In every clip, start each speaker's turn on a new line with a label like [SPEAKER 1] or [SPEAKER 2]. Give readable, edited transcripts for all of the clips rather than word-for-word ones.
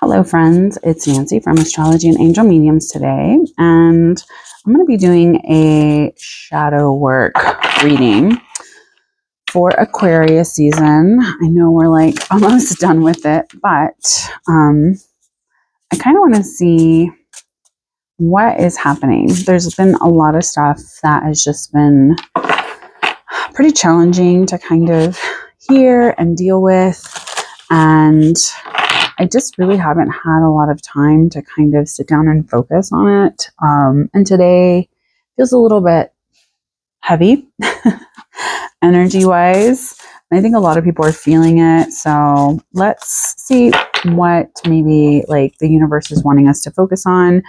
[SPEAKER 1] Hello friends, it's Nancy from Astrology and Angel Mediums today, and I'm going to be doing a shadow work reading for Aquarius season. I know we're like almost done with it, but I kind of want to see what is happening. There's been a lot of stuff that has just been pretty challenging to kind of hear and deal with, and I just really haven't had a lot of time to kind of sit down and focus on it. And today feels a little bit heavy energy-wise. I think a lot of people are feeling it. So let's see what maybe like the universe is wanting us to focus on,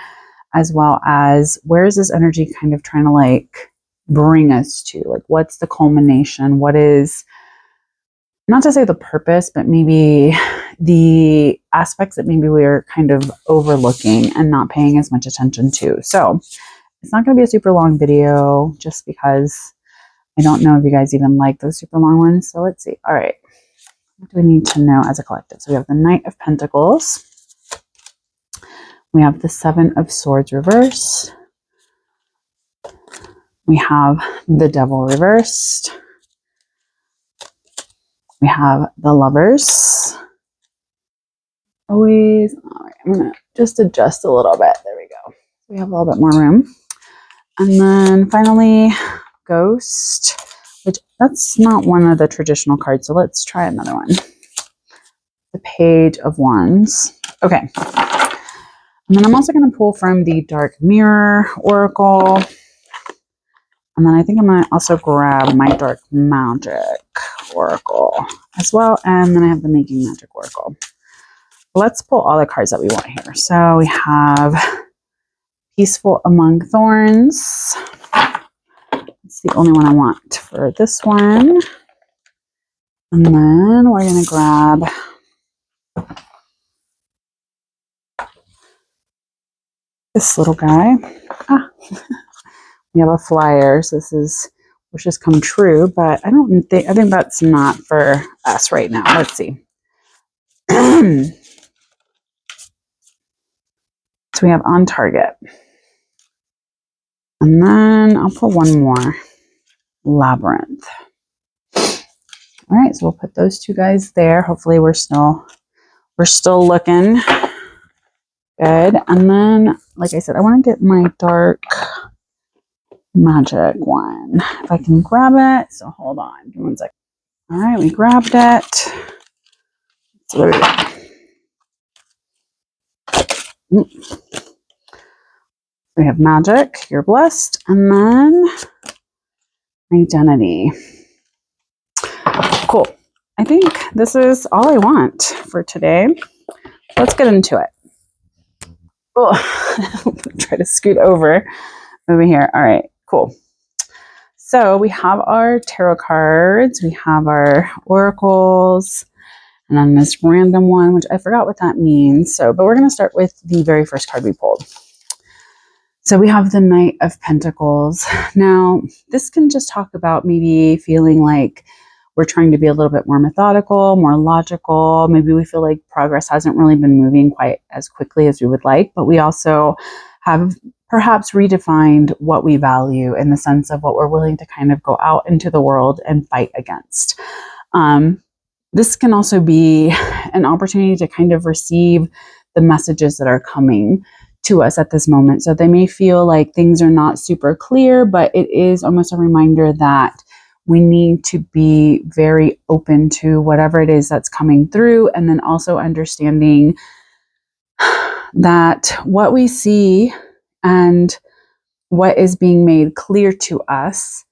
[SPEAKER 1] as well as where is this energy kind of trying to like bring us to? Like, what's the culmination? What is, not to say the purpose, but maybe the aspects that maybe we're kind of overlooking and not paying as much attention to. So it's not going to be a super long video just because I don't know if you guys even like those super long ones. So let's see. All right. What do we need to know as a collective? So we have the Knight of Pentacles. We have the Seven of Swords reversed. We have the Devil reversed. We have the Lovers. Always, all right, I'm going to just adjust a little bit. There we go. We have a little bit more room. And then finally, Ghost, which that's not one of the traditional cards. So let's try another one. The Page of Wands. Okay. And then I'm also going to pull from the Dark Mirror Oracle. And then I think I'm going to also grab my Dark Magic Oracle as well. And then I have the Making Magic Oracle. Let's pull all the cards that we want here. So we have Peaceful Among Thorns. It's the only one I want for this one. And then we're going to grab this little guy. We have a flyer, so this is wishes come true, but I think that's not for us right now. Let's see. So we have On Target. And then I'll put one more. Labyrinth. All right, so we'll put those two guys there. Hopefully we're still looking good. And then, like I said, I want to get my Dark Magic one. If I can grab it. So hold on. Give me 1 second. All right, we grabbed it. So there we go. We have Magic, You're Blessed, and then Identity. Cool. I think this is all I want for today. Let's get into it. Oh, try to scoot over here. All right, cool. So we have our tarot cards, we have our oracles, and then this random one, which I forgot what that means. So, but we're going to start with the very first card we pulled. So we have the Knight of Pentacles. Now, this can just talk about maybe feeling like we're trying to be a little bit more methodical, more logical. Maybe we feel like progress hasn't really been moving quite as quickly as we would like, but we also have perhaps redefined what we value in the sense of what we're willing to kind of go out into the world and fight against. This can also be an opportunity to kind of receive the messages that are coming to us at this moment. So they may feel like things are not super clear, but it is almost a reminder that we need to be very open to whatever it is that's coming through, and then also understanding that what we see and what is being made clear to us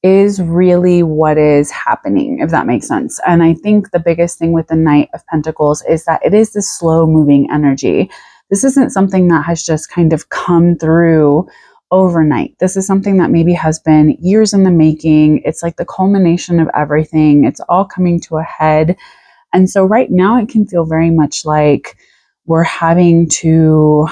[SPEAKER 1] is really what is happening, if that makes sense. And I think the biggest thing with the Knight of Pentacles is that it is this slow moving energy. This isn't something that has just kind of come through overnight. This is something that maybe has been years in the making. It's like the culmination of everything. It's all coming to a head. And so right now it can feel very much like we're having to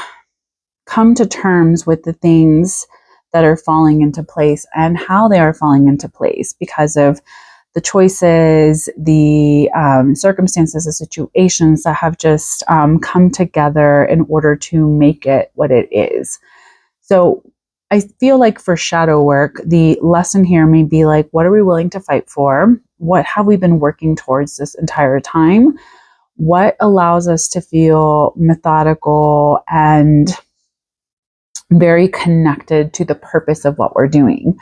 [SPEAKER 1] come to terms with the things that are falling into place and how they are falling into place because of the choices, the circumstances, the situations that have just come together in order to make it what it is. So I feel like for shadow work, the lesson here may be like, what are we willing to fight for? What have we been working towards this entire time? What allows us to feel methodical and very connected to the purpose of what we're doing?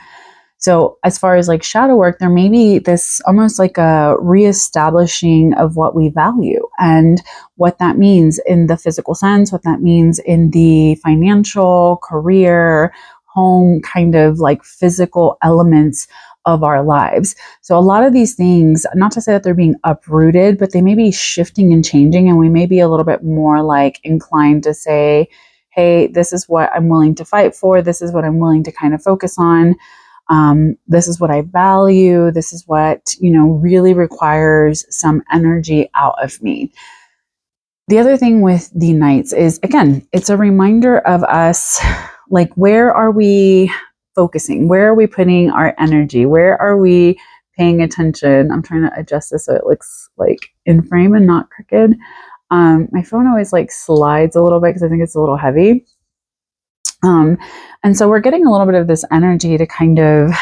[SPEAKER 1] So as far as like shadow work, there may be this almost like a reestablishing of what we value and what that means in the physical sense, what that means in the financial, career, home kind of like physical elements of our lives. So a lot of these things, not to say that they're being uprooted, but they may be shifting and changing, and we may be a little bit more like inclined to say, hey, this is what I'm willing to fight for. This is what I'm willing to kind of focus on. This is what I value. This is what, really requires some energy out of me. The other thing with the Knights is, again, it's a reminder of us, like, where are we focusing? Where are we putting our energy? Where are we paying attention? I'm trying to adjust this so it looks like in frame and not crooked. My phone always like slides a little bit because I think it's a little heavy. And so we're getting a little bit of this energy to kind of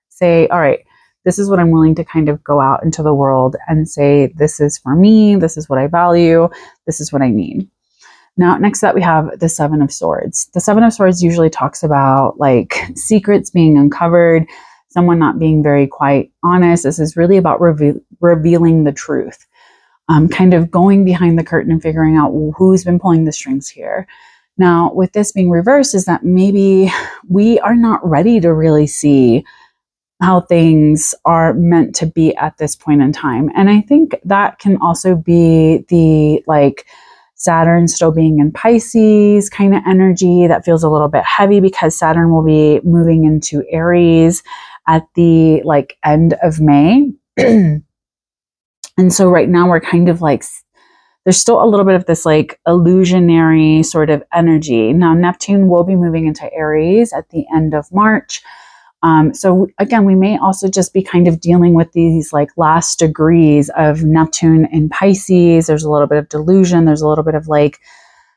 [SPEAKER 1] say, all right, this is what I'm willing to kind of go out into the world and say, this is for me. This is what I value. This is what I need. Now, next to that, we have the Seven of Swords. The Seven of Swords usually talks about like secrets being uncovered, someone not being very quite honest. This is really about revealing the truth, kind of going behind the curtain and figuring out who's been pulling the strings here. Now, with this being reversed, is that maybe we are not ready to really see how things are meant to be at this point in time. And I think that can also be the like Saturn still being in Pisces kind of energy that feels a little bit heavy, because Saturn will be moving into Aries at the like end of May. And so right now we're kind of like, there's still a little bit of this like illusionary sort of energy. Now, Neptune will be moving into Aries at the end of March. So again, we may also just be kind of dealing with these like last degrees of Neptune in Pisces. There's a little bit of delusion. There's a little bit of like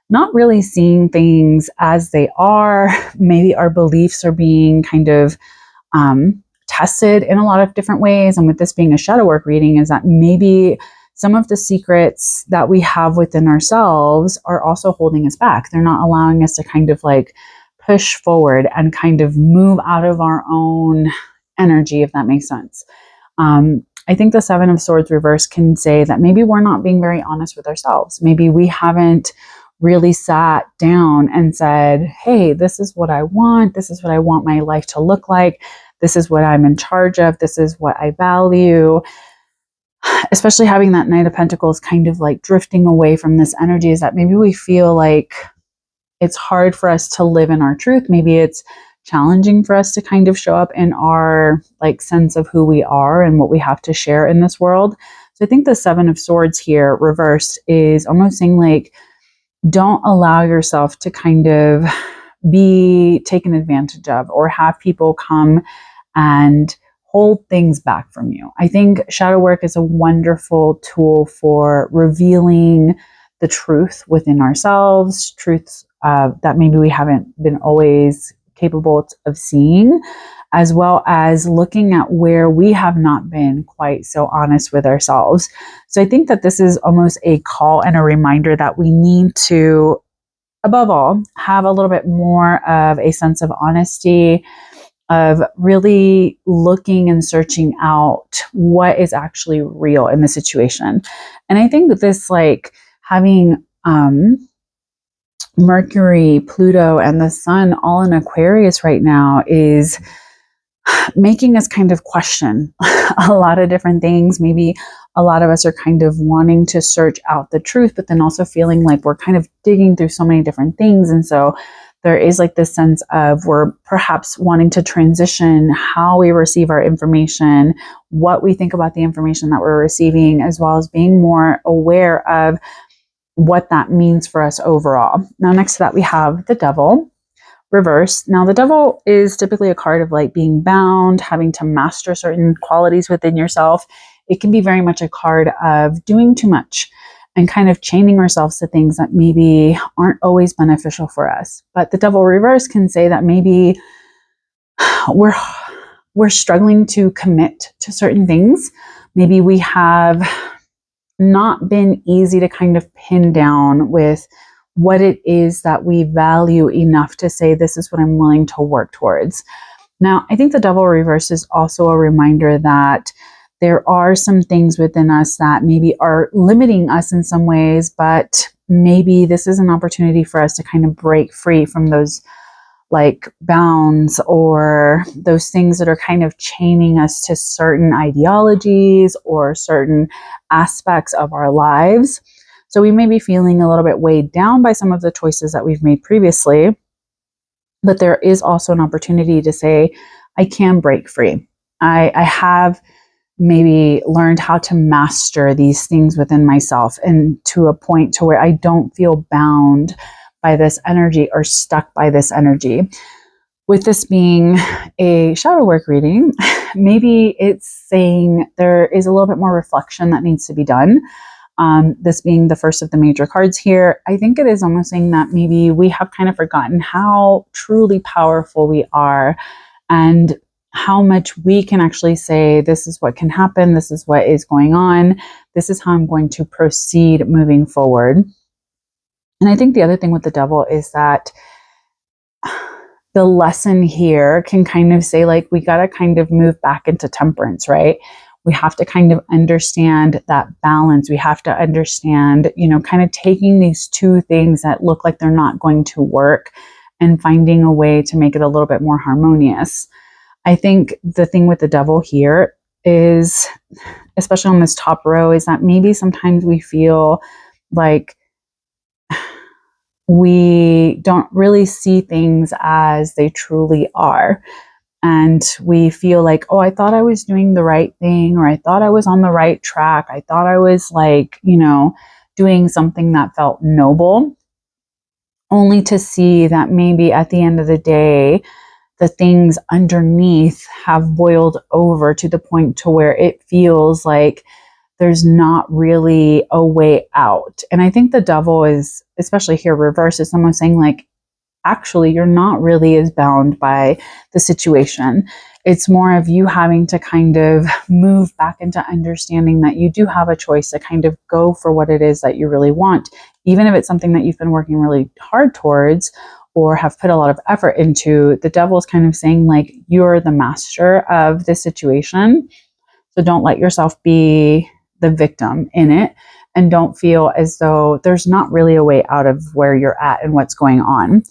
[SPEAKER 1] not really seeing things as they are. Maybe our beliefs are being kind of tested in a lot of different ways. And with this being a shadow work reading, is that maybe some of the secrets that we have within ourselves are also holding us back. They're not allowing us to kind of like push forward and kind of move out of our own energy, if that makes sense. I think the Seven of Swords reverse can say that maybe we're not being very honest with ourselves. Maybe we haven't really sat down and said, hey, this is what I want. This is what I want my life to look like. This is what I'm in charge of. This is what I value. Especially having that Knight of Pentacles kind of like drifting away from this energy, is that maybe we feel like it's hard for us to live in our truth. Maybe it's challenging for us to kind of show up in our like sense of who we are and what we have to share in this world. So I think the Seven of Swords here reversed is almost saying like, don't allow yourself to kind of be taken advantage of or have people come and hold things back from you. I think shadow work is a wonderful tool for revealing the truth within ourselves, truths that maybe we haven't been always capable of seeing, as well as looking at where we have not been quite so honest with ourselves. So I think that this is almost a call and a reminder that we need to, above all, have a little bit more of a sense of honesty, of really looking and searching out what is actually real in the situation. And I think that this, like having Mercury, Pluto, and the Sun all in Aquarius right now is making us kind of question a lot of different things. Maybe a lot of us are kind of wanting to search out the truth, but then also feeling like we're kind of digging through so many different things. And so there is like this sense of we're perhaps wanting to transition how we receive our information, what we think about the information that we're receiving, as well as being more aware of what that means for us overall. Now, next to that, we have the Devil, reversed. Now, the devil is typically a card of like being bound, having to master certain qualities within yourself. It can be very much a card of doing too much and kind of chaining ourselves to things that maybe aren't always beneficial for us. But the devil reverse can say that maybe we're struggling to commit to certain things. Maybe we have not been easy to kind of pin down with what it is that we value enough to say, this is what I'm willing to work towards. Now, I think the devil reverse is also a reminder that there are some things within us that maybe are limiting us in some ways, but maybe this is an opportunity for us to kind of break free from those like bounds or those things that are kind of chaining us to certain ideologies or certain aspects of our lives. So we may be feeling a little bit weighed down by some of the choices that we've made previously, but there is also an opportunity to say, I can break free. I have maybe learned how to master these things within myself, and to a point to where I don't feel bound by this energy or stuck by this energy. With this being a shadow work reading, maybe it's saying there is a little bit more reflection that needs to be done. This being the first of the major cards here, I think it is almost saying that maybe we have kind of forgotten how truly powerful we are and how much we can actually say, this is what can happen, this is what is going on, this is how I'm going to proceed moving forward. And I think the other thing with the devil is that the lesson here can kind of say, like, we got to kind of move back into temperance, right? We have to kind of understand that balance. We have to understand, kind of taking these two things that look like they're not going to work and finding a way to make it a little bit more harmonious. I think the thing with the devil here is, especially on this top row, is that maybe sometimes we feel like we don't really see things as they truly are. And we feel like, oh, I thought I was doing the right thing, or I thought I was on the right track. I thought I was like, doing something that felt noble, only to see that maybe at the end of the day, the things underneath have boiled over to the point to where it feels like there's not really a way out. And I think the devil is, especially here reverse, is someone saying like, actually, you're not really as bound by the situation. It's more of you having to kind of move back into understanding that you do have a choice to kind of go for what it is that you really want, even if it's something that you've been working really hard towards or have put a lot of effort into. The devil is kind of saying like, you're the master of this situation. So don't let yourself be the victim in it, and don't feel as though there's not really a way out of where you're at and what's going on.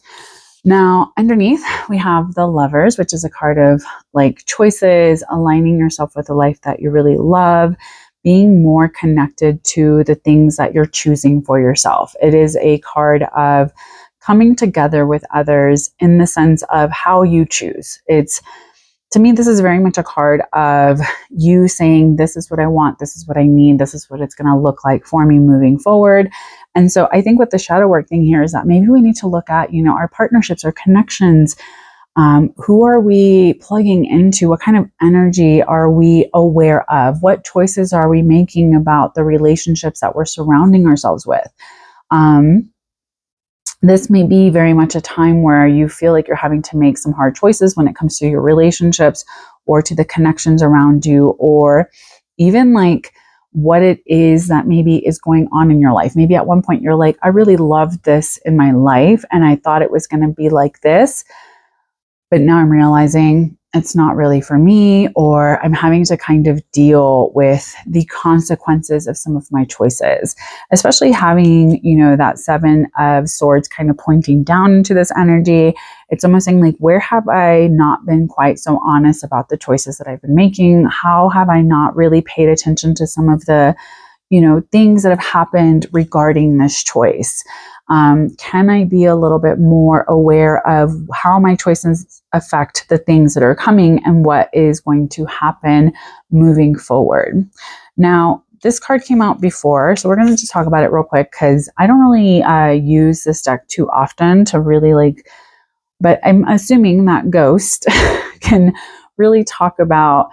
[SPEAKER 1] Now, underneath, we have the Lovers, which is a card of like choices, aligning yourself with a life that you really love, being more connected to the things that you're choosing for yourself. It is a card of coming together with others in the sense of how you choose. To me, this is very much a card of you saying, this is what I want, this is what I need, this is what it's going to look like for me moving forward. And so I think with the shadow work thing here is that maybe we need to look at, our partnerships, our connections. Who are we plugging into? What kind of energy are we aware of? What choices are we making about the relationships that we're surrounding ourselves with? This may be very much a time where you feel like you're having to make some hard choices when it comes to your relationships or to the connections around you, or even like what it is that maybe is going on in your life. Maybe at one point you're like, I really loved this in my life and I thought it was going to be like this, but now I'm realizing it's not really for me, or I'm having to kind of deal with the consequences of some of my choices, especially having, that Seven of Swords kind of pointing down into this energy. It's almost saying like, where have I not been quite so honest about the choices that I've been making? How have I not really paid attention to some of the, things that have happened regarding this choice? Can I be a little bit more aware of how my choices affect the things that are coming and what is going to happen moving forward? Now, this card came out before, so we're going to just talk about it real quick because I don't really use this deck too often to really like But I'm assuming that ghost can really talk about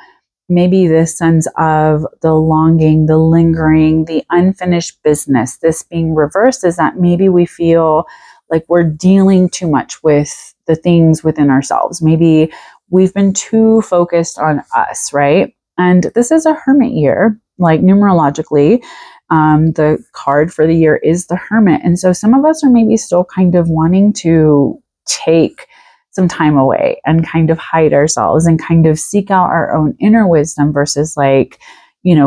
[SPEAKER 1] maybe this sense of the longing, the lingering, the unfinished business. This being reversed is that maybe we feel like we're dealing too much with the things within ourselves. Maybe we've been too focused on us, right? And this is a hermit year, like numerologically. The card for the year is the hermit. And so some of us are maybe still kind of wanting to take some time away and kind of hide ourselves and kind of seek out our own inner wisdom versus like,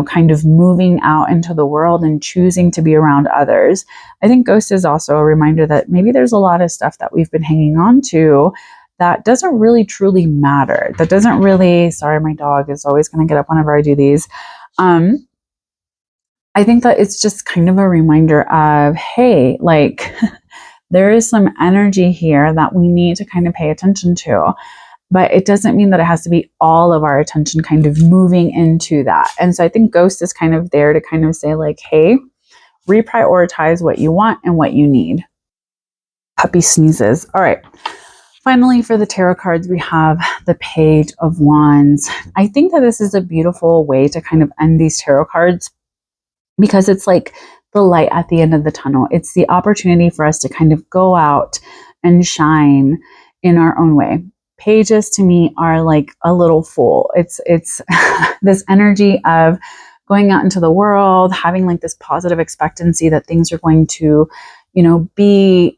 [SPEAKER 1] kind of moving out into the world and choosing to be around others. I think ghost is also a reminder that maybe there's a lot of stuff that we've been hanging on to that doesn't really truly matter. That doesn't really, sorry, my dog is always going to get up whenever I do these. I think that it's just kind of a reminder of, hey, like there is some energy here that we need to kind of pay attention to. But it doesn't mean that it has to be all of our attention kind of moving into that. And so I think ghost is kind of there to kind of say like, hey, reprioritize what you want and what you need. Puppy sneezes. All right. Finally, for the tarot cards, we have the Page of Wands. I think that this is a beautiful way to kind of end these tarot cards because it's like the light at the end of the tunnel. It's the opportunity for us to kind of go out and shine in our own way. Pages to me are like a little fool. It's this energy of going out into the world, having like this positive expectancy that things are going to, be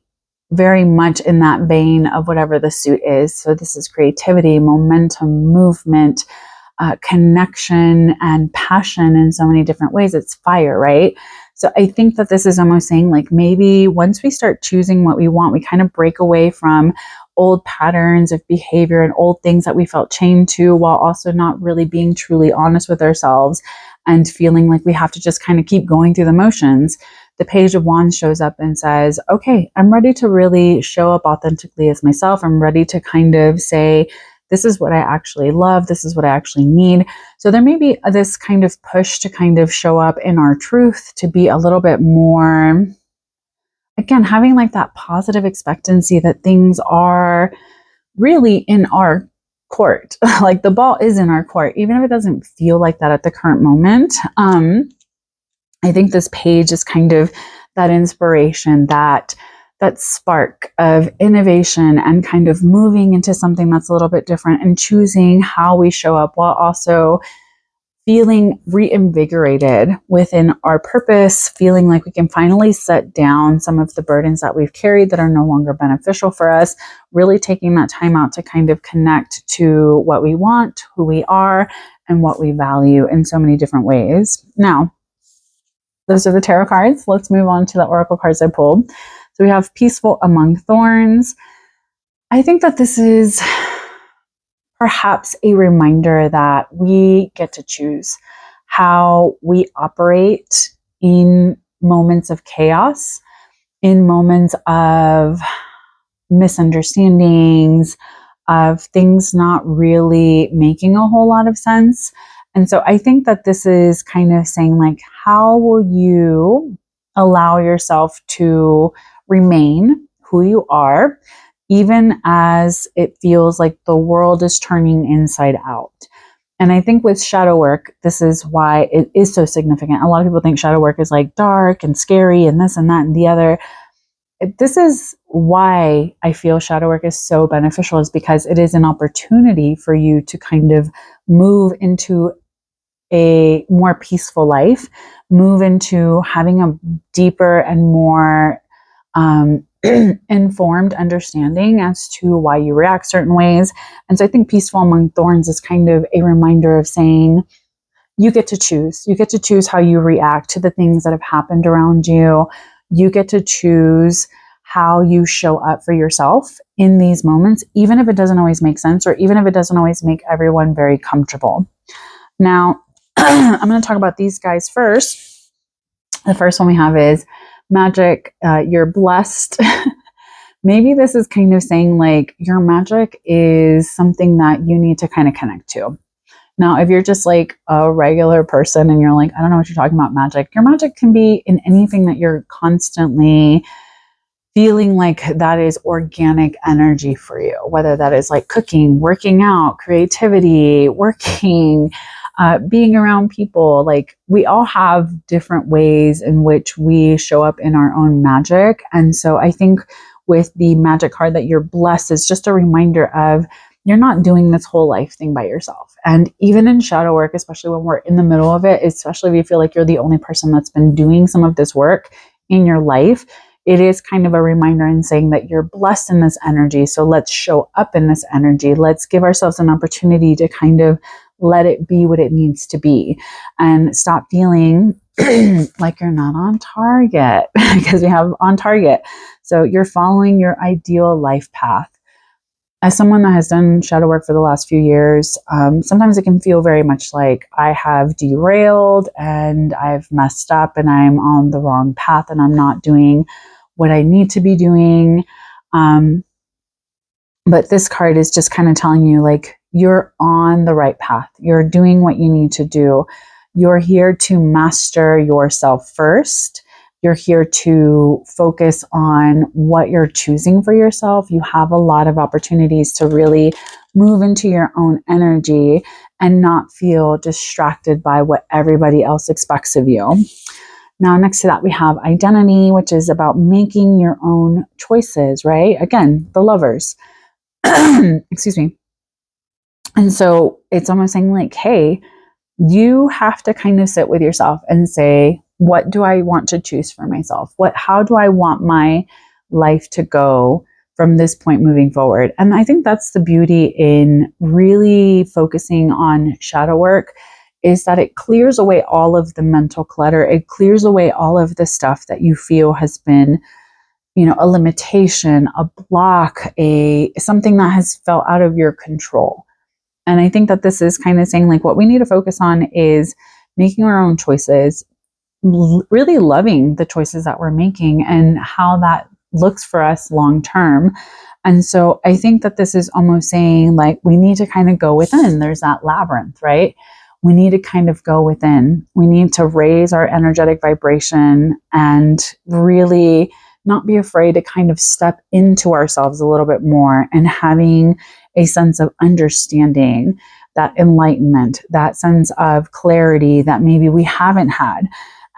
[SPEAKER 1] very much in that vein of whatever the suit is. So this is creativity, momentum, movement, connection, and passion in so many different ways. It's fire, right? So I think that this is almost saying like maybe once we start choosing what we want, we kind of break away from old patterns of behavior and old things that we felt chained to, while also not really being truly honest with ourselves and feeling like we have to just kind of keep going through the motions. The Page of Wands shows up and says, okay, I'm ready to really show up authentically as myself. I'm ready to kind of say, this is what I actually love. This is what I actually need. So there may be this kind of push to kind of show up in our truth, to be a little bit more, again, having like that positive expectancy that things are really in our court. Like the ball is in our court, even if it doesn't feel like that at the current moment. I think this page is kind of that inspiration, that spark of innovation and kind of moving into something that's a little bit different and choosing how we show up while also feeling reinvigorated within our purpose, feeling like we can finally set down some of the burdens that we've carried that are no longer beneficial for us, really taking that time out to kind of connect to what we want, who we are, and what we value in so many different ways. Now, those are the tarot cards. Let's move on to the oracle cards I pulled. So we have Peaceful Among Thorns. I think that this is perhaps a reminder that we get to choose how we operate in moments of chaos, in moments of misunderstandings, of things not really making a whole lot of sense. And so I think that this is kind of saying like, how will you allow yourself to remain who you are, even as it feels like the world is turning inside out? And I think with shadow work, this is why it is so significant. A lot of people think shadow work is like dark and scary and this and that and the other. This is why I feel shadow work is so beneficial, is because it is an opportunity for you to kind of move into a more peaceful life, move into having a deeper and more informed understanding as to why you react certain ways. And so I think Peaceful Among Thorns is kind of a reminder of saying, you get to choose. You get to choose how you react to the things that have happened around you. You get to choose how you show up for yourself in these moments, even if it doesn't always make sense, or even if it doesn't always make everyone very comfortable. Now, I'm going to talk about these guys first. The first one we have is magic. You're blessed. Maybe this is kind of saying like your magic is something that you need to kind of connect to. Now, if you're just like a regular person and you're like, I don't know what you're talking about magic, your magic can be in anything that you're constantly feeling like that is organic energy for you, whether that is like cooking, working out, creativity, working, being around people. Like we all have different ways in which we show up in our own magic. And so I think with the magic card that you're blessed is just a reminder of you're not doing this whole life thing by yourself. And even in shadow work, especially when we're in the middle of it, especially if you feel like you're the only person that's been doing some of this work in your life, it is kind of a reminder in saying that you're blessed in this energy. So let's show up in this energy. Let's give ourselves an opportunity to kind of let it be what it needs to be and stop feeling like you're not on target, because we have on target. So you're following your ideal life path. As someone that has done shadow work for the last few years, sometimes it can feel very much like I have derailed and I've messed up and I'm on the wrong path and I'm not doing what I need to be doing. But this card is just kind of telling you like you're on the right path. You're doing what you need to do. You're here to master yourself first. You're here to focus on what you're choosing for yourself. You have a lot of opportunities to really move into your own energy and not feel distracted by what everybody else expects of you. Now, next to that, we have identity, which is about making your own choices, right? Again, the Lovers. Excuse me. And so it's almost saying like, hey, you have to kind of sit with yourself and say, what do I want to choose for myself? How do I want my life to go from this point moving forward? And I think that's the beauty in really focusing on shadow work, is that it clears away all of the mental clutter. It clears away all of the stuff that you feel has been, a limitation, a block, something that has felt out of your control. And I think that this is kind of saying like what we need to focus on is making our own choices, really loving the choices that we're making and how that looks for us long term. And so I think that this is almost saying like we need to kind of go within. There's that labyrinth, right? We need to kind of go within. We need to raise our energetic vibration and really not be afraid to kind of step into ourselves a little bit more and having a sense of understanding, that enlightenment, that sense of clarity that maybe we haven't had.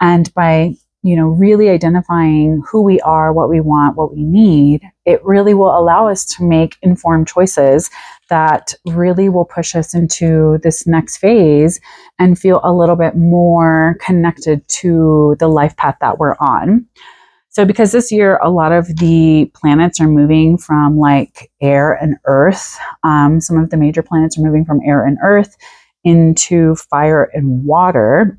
[SPEAKER 1] And by, really identifying who we are, what we want, what we need, it really will allow us to make informed choices that really will push us into this next phase and feel a little bit more connected to the life path that we're on. So because this year, a lot of the planets are moving from like air and earth. Some of the major planets are moving from air and earth into fire and water.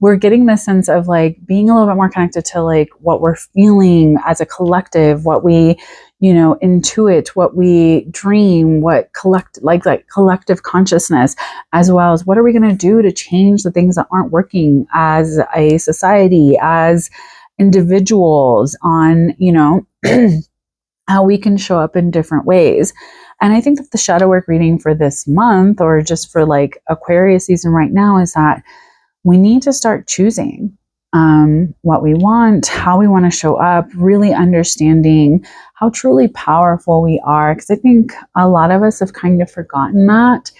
[SPEAKER 1] We're getting this sense of like being a little bit more connected to like what we're feeling as a collective, what we, intuit, what we dream, what collective consciousness, as well as what are we going to do to change the things that aren't working as a society, as individuals, on, how we can show up in different ways. And I think that the shadow work reading for this month, or just for like Aquarius season right now, is that we need to start choosing what we want, how we want to show up, really understanding how truly powerful we are. Because I think a lot of us have kind of forgotten that.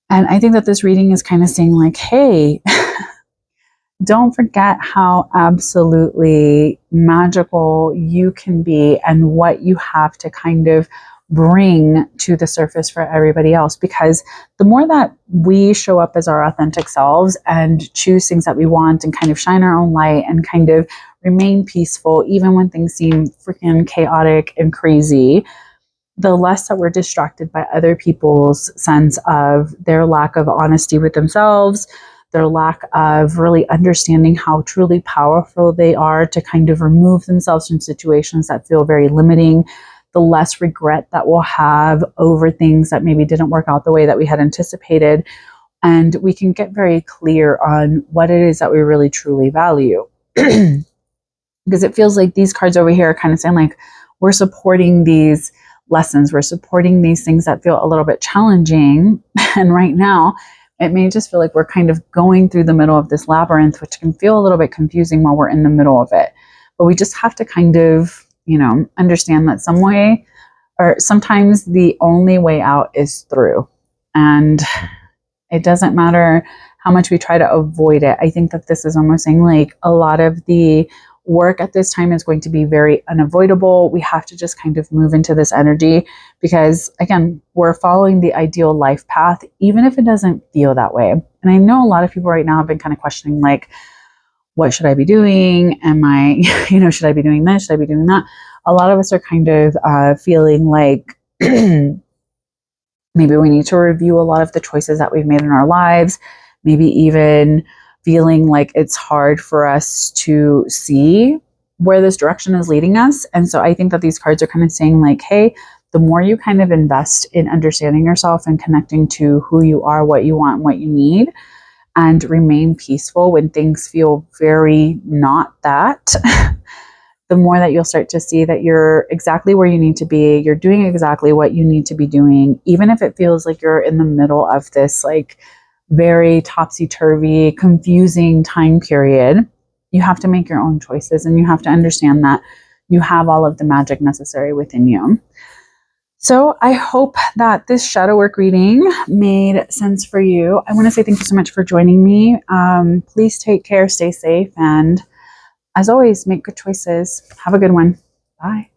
[SPEAKER 1] And I think that this reading is kind of saying like, hey, don't forget how absolutely magical you can be and what you have to kind of bring to the surface for everybody else. Because the more that we show up as our authentic selves and choose things that we want and kind of shine our own light and kind of remain peaceful, even when things seem freaking chaotic and crazy, the less that we're distracted by other people's sense of their lack of honesty with themselves, their lack of really understanding how truly powerful they are to kind of remove themselves from situations that feel very limiting, the less regret that we'll have over things that maybe didn't work out the way that we had anticipated. And we can get very clear on what it is that we really truly value. Because it feels like these cards over here are kind of saying like, we're supporting these lessons, we're supporting these things that feel a little bit challenging. And right now, it may just feel like we're kind of going through the middle of this labyrinth, which can feel a little bit confusing while we're in the middle of it. But we just have to kind of you know, understand that some way, or sometimes the only way out is through. And it doesn't matter how much we try to avoid it. I think that this is almost saying like a lot of the work at this time is going to be very unavoidable. We have to just kind of move into this energy because, again, we're following the ideal life path, even if it doesn't feel that way. And I know a lot of people right now have been kind of questioning, like, what should I be doing? Am I, you know, should I be doing this? Should I be doing that? A lot of us are kind of feeling like maybe we need to review a lot of the choices that we've made in our lives, maybe even feeling like it's hard for us to see where this direction is leading us. And so I think that these cards are kind of saying like, hey, the more you kind of invest in understanding yourself and connecting to who you are, what you want, what you need, and remain peaceful when things feel very not that, the more that you'll start to see that you're exactly where you need to be. You're doing exactly what you need to be doing, even if it feels like you're in the middle of this like very topsy-turvy, confusing time period. You have to make your own choices, and you have to understand that you have all of the magic necessary within you. So I hope that this shadow work reading made sense for you. I want to say thank you so much for joining me. Please take care, stay safe, and as always, make good choices. Have a good one. Bye.